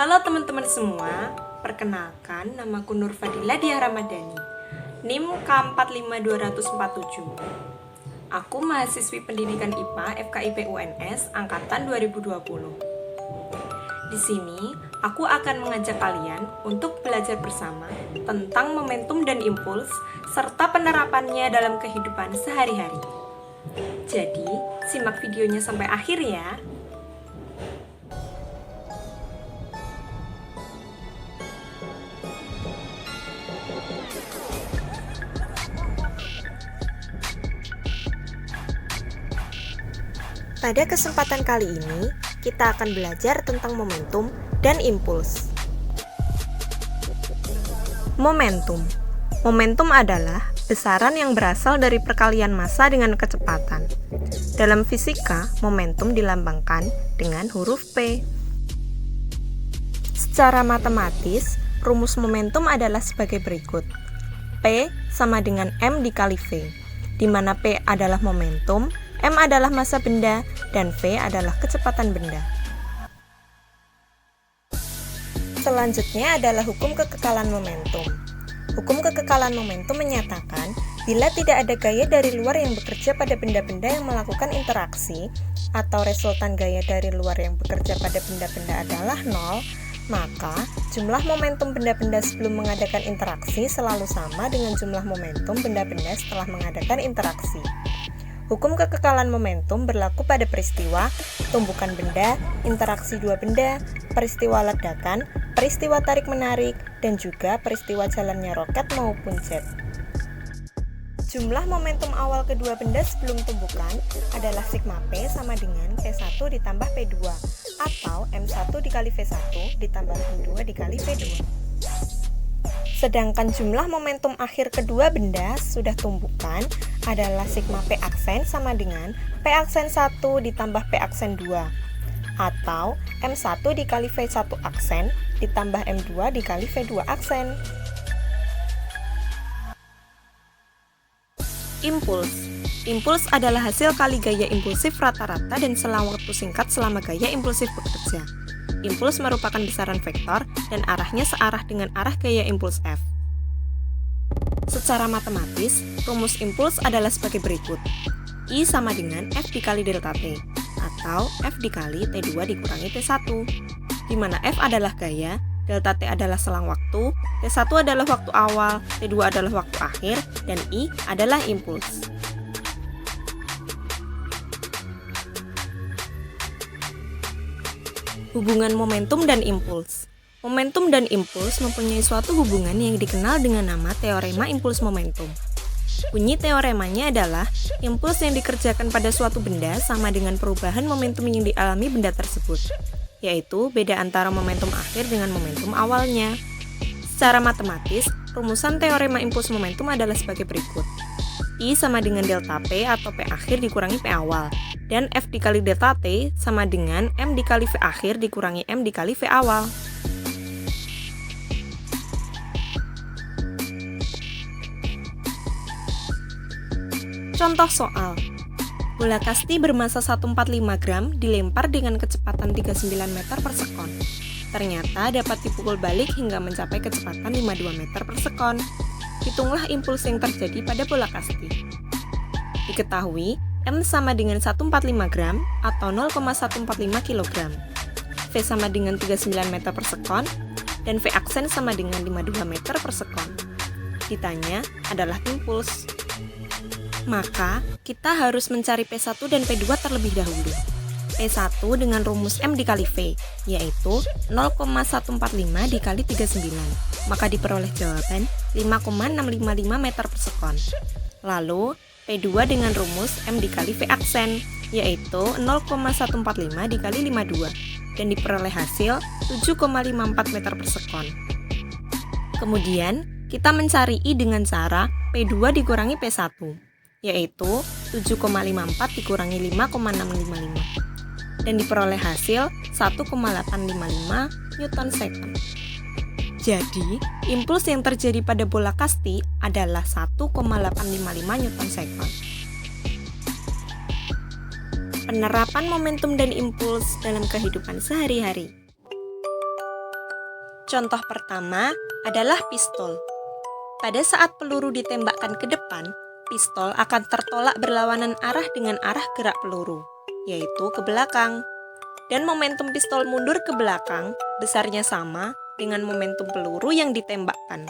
Halo teman-teman semua, perkenalkan namaku Nur Fadila Diah Ramadhani, NIM K45247. Aku mahasiswi pendidikan IPA FKIP UNS angkatan 2020. Di sini, aku akan mengajak kalian untuk belajar bersama tentang momentum dan impuls serta penerapannya dalam kehidupan sehari-hari. Jadi, simak videonya sampai akhir ya. Pada kesempatan kali ini, kita akan belajar tentang momentum dan impuls. Momentum. Momentum adalah besaran yang berasal dari perkalian massa dengan kecepatan. Dalam fisika, momentum dilambangkan dengan huruf P. Secara matematis, rumus momentum adalah sebagai berikut. P sama dengan M dikali V, di mana P adalah momentum, M adalah massa benda, dan V adalah kecepatan benda. Selanjutnya adalah hukum kekekalan momentum. Hukum kekekalan momentum menyatakan bila tidak ada gaya dari luar yang bekerja pada benda-benda yang melakukan interaksi atau resultan gaya dari luar yang bekerja pada benda-benda adalah 0, maka jumlah momentum benda-benda sebelum mengadakan interaksi selalu sama dengan jumlah momentum benda-benda setelah mengadakan interaksi. Hukum kekekalan momentum berlaku pada peristiwa tumbukan benda, interaksi dua benda, peristiwa ledakan, peristiwa tarik-menarik, dan juga peristiwa jalannya roket maupun jet. Jumlah momentum awal kedua benda sebelum tumbukan adalah sigma P sama dengan P1 ditambah P2 atau M1 dikali V1 ditambah M2 dikali V2. Sedangkan jumlah momentum akhir kedua benda sudah tumbukan adalah sigma P aksen sama dengan P aksen 1 ditambah P aksen 2 atau M1 dikali V1 aksen ditambah M2 dikali V2 aksen. Impuls. Impuls adalah hasil kali gaya impulsif rata-rata dan selang waktu singkat selama gaya impulsif bekerja. Impuls merupakan besaran vektor dan arahnya searah dengan arah gaya impuls F. Secara matematis, rumus impuls adalah sebagai berikut. I sama dengan F dikali delta T, atau F dikali T2 dikurangi T1, di mana F adalah gaya, delta T adalah selang waktu, T1 adalah waktu awal, T2 adalah waktu akhir, dan I adalah impuls. Hubungan momentum dan impuls. Momentum dan impuls mempunyai suatu hubungan yang dikenal dengan nama teorema impuls momentum. Bunyi teoremanya adalah impuls yang dikerjakan pada suatu benda sama dengan perubahan momentum yang dialami benda tersebut, yaitu beda antara momentum akhir dengan momentum awalnya. Secara matematis, rumusan teorema impuls momentum adalah sebagai berikut. I sama dengan delta P atau P akhir dikurangi P awal, dan F dikali delta T sama dengan M dikali V akhir dikurangi M dikali V awal. Contoh soal. Bola kasti bermassa 145 gram dilempar dengan kecepatan 39 meter per sekon. Ternyata dapat dipukul balik hingga mencapai kecepatan 52 meter per sekon. Hitunglah impuls yang terjadi pada bola kasti. Diketahui, M sama dengan 145 gram atau 0,145 kg. V sama dengan 39 meter per sekon, dan V aksen sama dengan 52 meter per sekon. Ditanya adalah impuls. Maka, kita harus mencari P1 dan P2 terlebih dahulu. P1 dengan rumus M dikali V, yaitu 0,145 dikali 39, maka diperoleh jawaban 5,655 meter per sekon. Lalu, P2 dengan rumus M dikali V aksen, yaitu 0,145 dikali 52, dan diperoleh hasil 7,54 meter per sekon. Kemudian, kita mencari I dengan cara P2 dikurangi P1, yaitu 7,54 dikurangi 5,655. Dan diperoleh hasil 1,855 Newton second. Jadi, impuls yang terjadi pada bola kasti adalah 1,855 Newton second. Penerapan momentum dan impuls dalam kehidupan sehari-hari. Contoh pertama adalah pistol. Pada saat peluru ditembakkan ke depan, pistol akan tertolak berlawanan arah dengan arah gerak peluru, yaitu ke belakang. Dan momentum pistol mundur ke belakang besarnya sama dengan momentum peluru yang ditembakkan.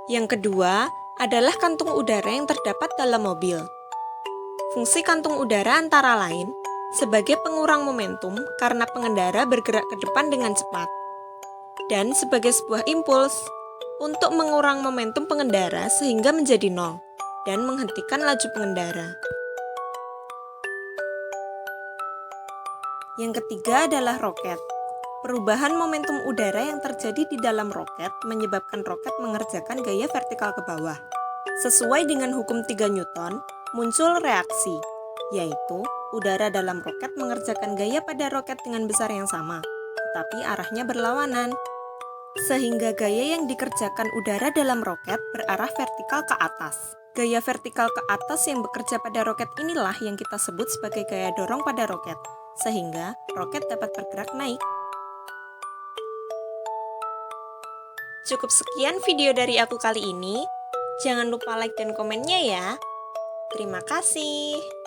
Yang kedua adalah kantung udara yang terdapat dalam mobil. Fungsi kantung udara antara lain sebagai pengurang momentum karena pengendara bergerak ke depan dengan cepat, dan sebagai sebuah impuls untuk mengurang momentum pengendara sehingga menjadi nol dan menghentikan laju pengendara. Yang ketiga adalah roket. Perubahan momentum udara yang terjadi di dalam roket menyebabkan roket mengerjakan gaya vertikal ke bawah. Sesuai dengan hukum 3 Newton, muncul reaksi, yaitu udara dalam roket mengerjakan gaya pada roket dengan besar yang sama, tetapi arahnya berlawanan. Sehingga gaya yang dikerjakan udara dalam roket berarah vertikal ke atas. Gaya vertikal ke atas yang bekerja pada roket inilah yang kita sebut sebagai gaya dorong pada roket, sehingga roket dapat bergerak naik. Cukup sekian video dari aku kali ini. Jangan lupa like dan komennya ya. Terima kasih.